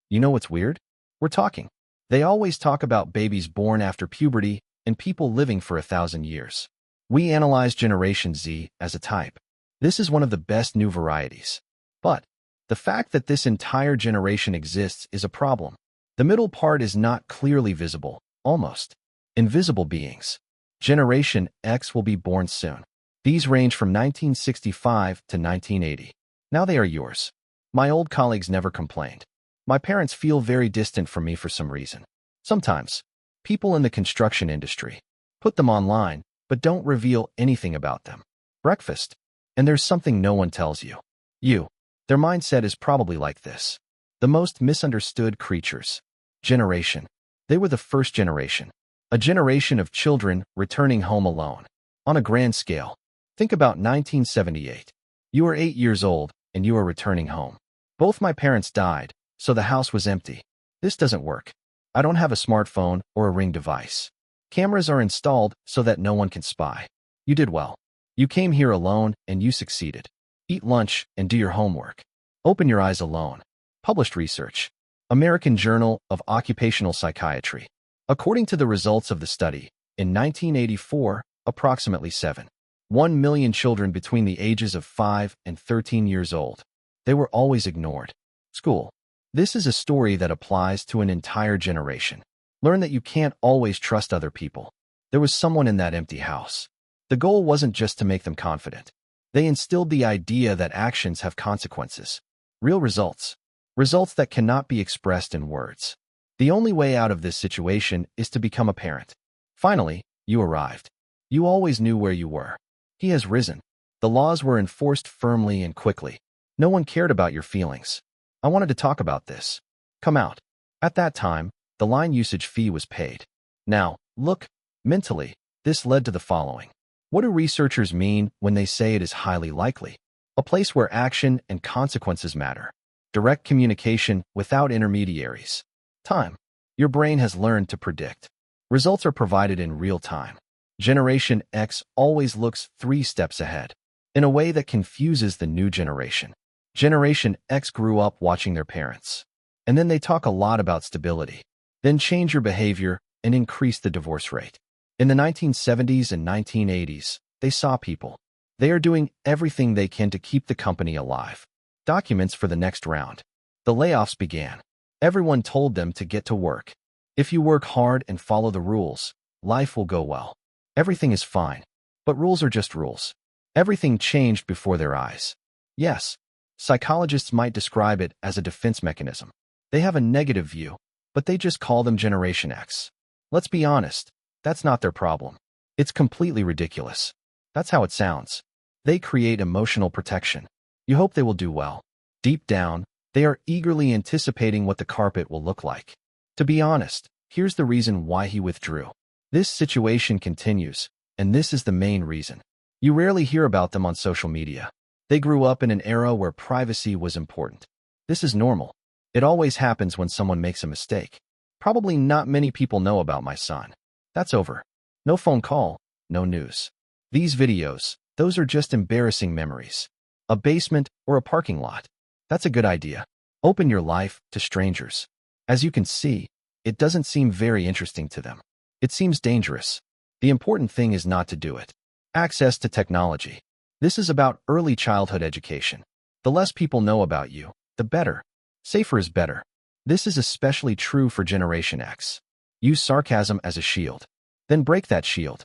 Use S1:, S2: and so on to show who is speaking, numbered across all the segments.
S1: You know what's weird? We're talking. They always talk about babies born after puberty and people living for 1,000 years. We analyze Generation Z as a type. This is one of the best new varieties. But the fact that this entire generation exists is a problem. The middle part is not clearly visible, almost invisible beings. Generation X will be born soon. These range from 1965 to 1980. Now they are yours. My old colleagues never complained. My parents feel very distant from me for some reason. Sometimes, people in the construction industry put them online, but don't reveal anything about them. Breakfast. And there's something no one tells you. Their mindset is probably like this. The most misunderstood creatures. Generation. They were the first generation. A generation of children returning home alone. On a grand scale. Think about 1978. You are 8 years old, and you are returning home. Both my parents died, so the house was empty. This doesn't work. I don't have a smartphone or a Ring device. Cameras are installed so that no one can spy. You did well. You came here alone, and you succeeded. Eat lunch and do your homework. Open your eyes alone. Published research. American Journal of Occupational Psychiatry. According to the results of the study, in 1984, approximately 7.1 million children between the ages of 5 and 13 years old. They were always ignored. School. This is a story that applies to an entire generation. Learn that you can't always trust other people. There was someone in that empty house. The goal wasn't just to make them confident. They instilled the idea that actions have consequences. Real results. Results that cannot be expressed in words. The only way out of this situation is to become a parent. Finally, you arrived. You always knew where you were. He has risen. The laws were enforced firmly and quickly. No one cared about your feelings. I wanted to talk about this. Come out. At that time, the line usage fee was paid. Now, look, mentally, this led to the following. What do researchers mean when they say it is highly likely? A place where action and consequences matter. Direct communication without intermediaries. Time. Your brain has learned to predict. Results are provided in real time. Generation X always looks 3 steps ahead, in a way that confuses the new generation. Generation X grew up watching their parents. And then they talk a lot about stability. Then change your behavior and increase the divorce rate. In the 1970s and 1980s, they saw people. They are doing everything they can to keep the company alive. Documents for the next round. The layoffs began. Everyone told them to get to work. If you work hard and follow the rules, life will go well. Everything is fine. But rules are just rules. Everything changed before their eyes. Yes, psychologists might describe it as a defense mechanism. They have a negative view, but they just call them Generation X. Let's be honest. That's not their problem. It's completely ridiculous. That's how it sounds. They create emotional protection. You hope they will do well. Deep down, they are eagerly anticipating what the carpet will look like. To be honest, here's the reason why he withdrew. This situation continues, and this is the main reason. You rarely hear about them on social media. They grew up in an era where privacy was important. This is normal. It always happens when someone makes a mistake. Probably not many people know about my son. That's over. No phone call, no news. These videos, those are just embarrassing memories. A basement or a parking lot. That's a good idea. Open your life to strangers. As you can see, it doesn't seem very interesting to them. It seems dangerous. The important thing is not to do it. Access to technology. This is about early childhood education. The less people know about you, the better. Safer is better. This is especially true for Generation X. Use sarcasm as a shield. Then break that shield.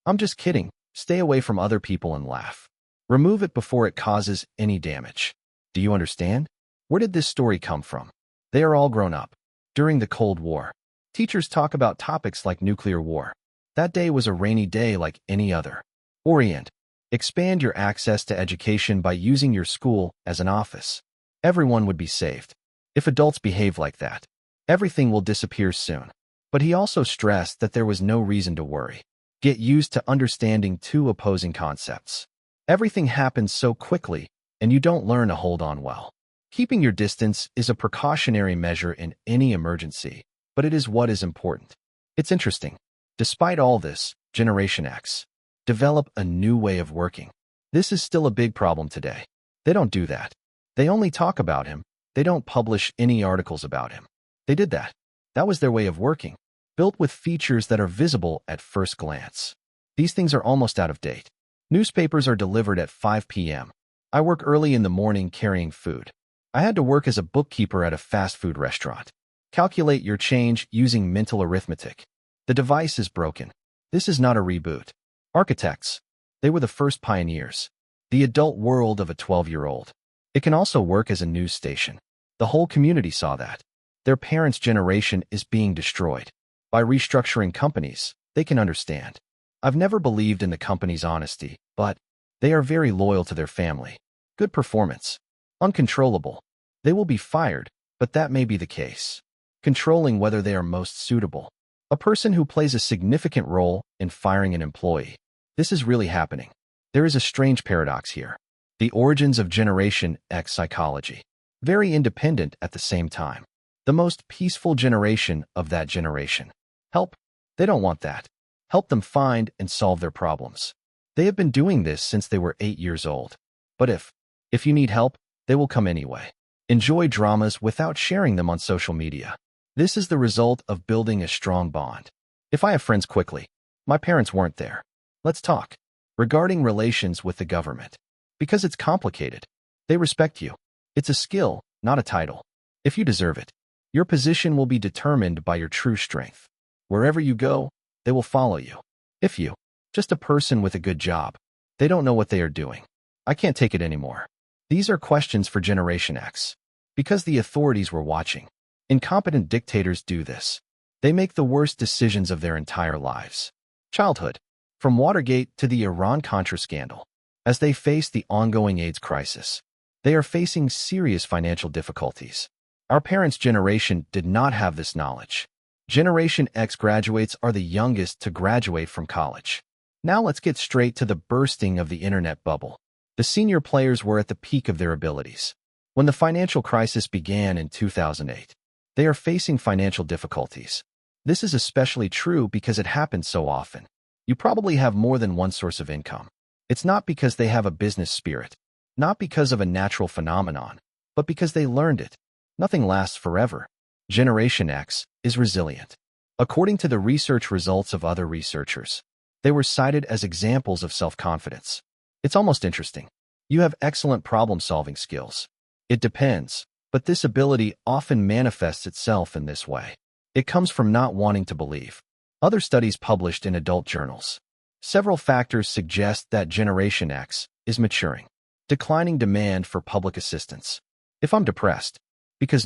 S1: I'm just kidding. Stay away from other people and laugh. Remove it before it causes any damage. Do you understand? Where did this story come from? They are all grown up. During the Cold War, teachers talk about topics like nuclear war. That day was a rainy day like any other. Orient. Expand your access to education by using your school as an office. Everyone would be saved. If adults behave like that, everything will disappear soon. But he also stressed that there was no reason to worry. Get used to understanding 2 opposing concepts. Everything happens so quickly, and you don't learn to hold on well. Keeping your distance is a precautionary measure in any emergency, but it is what is important. It's interesting. Despite all this, Generation X develop a new way of working. This is still a big problem today. They don't do that. They only talk about him. They don't publish any articles about him. They did that. That was their way of working, built with features that are visible at first glance. These things are almost out of date. Newspapers are delivered at 5 p.m. I work early in the morning carrying food. I had to work as a bookkeeper at a fast food restaurant. Calculate your change using mental arithmetic. The device is broken. This is not a reboot. Architects. They were the first pioneers. The adult world of a 12-year-old. It can also work as a news station. The whole community saw that. Their parents' generation is being destroyed. By restructuring companies, they can understand. I've never believed in the company's honesty, but they are very loyal to their family. Good performance. Uncontrollable. They will be fired, but that may be the case. Controlling whether they are most suitable. A person who plays a significant role in firing an employee. This is really happening. There is a strange paradox here. The origins of Generation X psychology. Very independent at the same time. The most peaceful generation of that generation. Help? They don't want that. Help them find and solve their problems. They have been doing this since they were 8 years old. But if you need help, they will come anyway. Enjoy dramas without sharing them on social media. This is the result of building a strong bond. If I have friends quickly, my parents weren't there. Let's talk. Regarding relations with the government. Because it's complicated. They respect you. It's a skill, not a title. If you deserve it, your position will be determined by your true strength. Wherever you go, they will follow you. If you, just a person with a good job, they don't know what they are doing. I can't take it anymore. These are questions for Generation X. Because the authorities were watching. Incompetent dictators do this. They make the worst decisions of their entire lives. Childhood. From Watergate to the Iran-Contra scandal. As they face the ongoing AIDS crisis, they are facing serious financial difficulties. Our parents' generation did not have this knowledge. Generation X graduates are the youngest to graduate from college. Now let's get straight to the bursting of the internet bubble. The senior players were at the peak of their abilities. When the financial crisis began in 2008, they are facing financial difficulties. This is especially true because it happens so often. You probably have more than one source of income. It's not because they have a business spirit, not because of a natural phenomenon, but because they learned it. Nothing lasts forever. Generation X is resilient. According to the research results of other researchers, they were cited as examples of self-confidence. It's almost interesting. You have excellent problem-solving skills. It depends, but this ability often manifests itself in this way. It comes from not wanting to believe. Other studies published in adult journals. Several factors suggest that Generation X is maturing. Declining demand for public assistance. If I'm depressed, because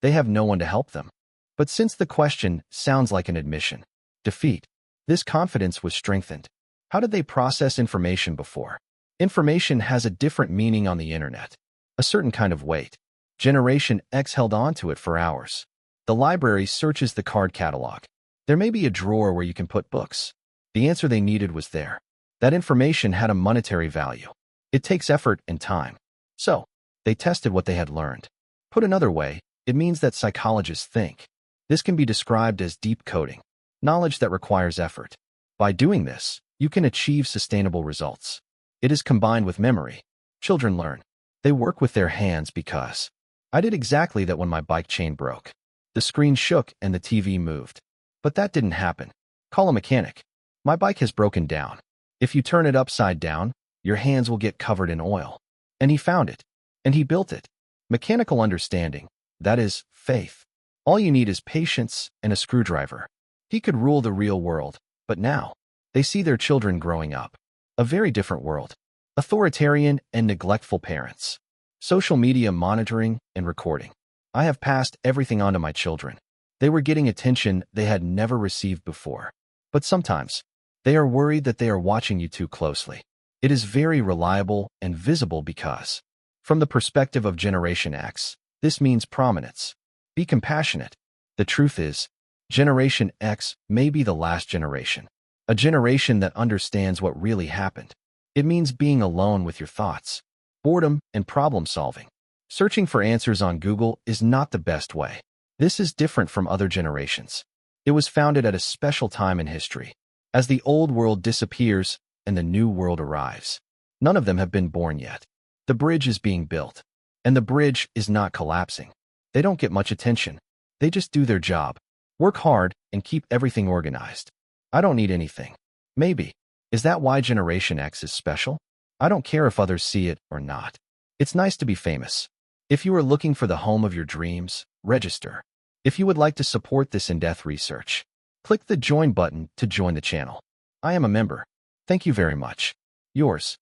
S1: they have no one to help them. But since the question sounds like an admission, defeat, this confidence was strengthened. How did they process information before? Information has a different meaning on the internet. A certain kind of weight. Generation X held on to it for hours. The library searches the card catalog. There may be a drawer where you can put books. The answer they needed was there. That information had a monetary value. It takes effort and time. So, they tested what they had learned. Put another way, it means that psychologists think. This can be described as deep coding, knowledge that requires effort. By doing this, you can achieve sustainable results. It is combined with memory. Children learn. They work with their hands because I did exactly that when my bike chain broke. The screen shook and the TV moved. But that didn't happen. Call a mechanic. My bike has broken down. If you turn it upside down, your hands will get covered in oil. And he found it. And he built it. Mechanical understanding. That is, faith. All you need is patience and a screwdriver. He could rule the real world, but now, they see their children growing up. A very different world. Authoritarian and neglectful parents. Social media monitoring and recording. I have passed everything on to my children. They were getting attention they had never received before. But sometimes, they are worried that they are watching you too closely. It is very reliable and visible because, from the perspective of Generation X, this means prominence. Be compassionate. The truth is, Generation X may be the last generation. A generation that understands what really happened. It means being alone with your thoughts, boredom, and problem solving. Searching for answers on Google is not the best way. This is different from other generations. It was founded at a special time in history. As the old world disappears and the new world arrives. None of them have been born yet. The bridge is being built. And the bridge is not collapsing. They don't get much attention. They just do their job, work hard, and keep everything organized. I don't need anything. Maybe. Is that why Generation X is special? I don't care if others see it or not. It's nice to be famous. If you are looking for the home of your dreams, register. If you would like to support this in-depth research, click the Join button to join the channel. I am a member. Thank you very much. Yours.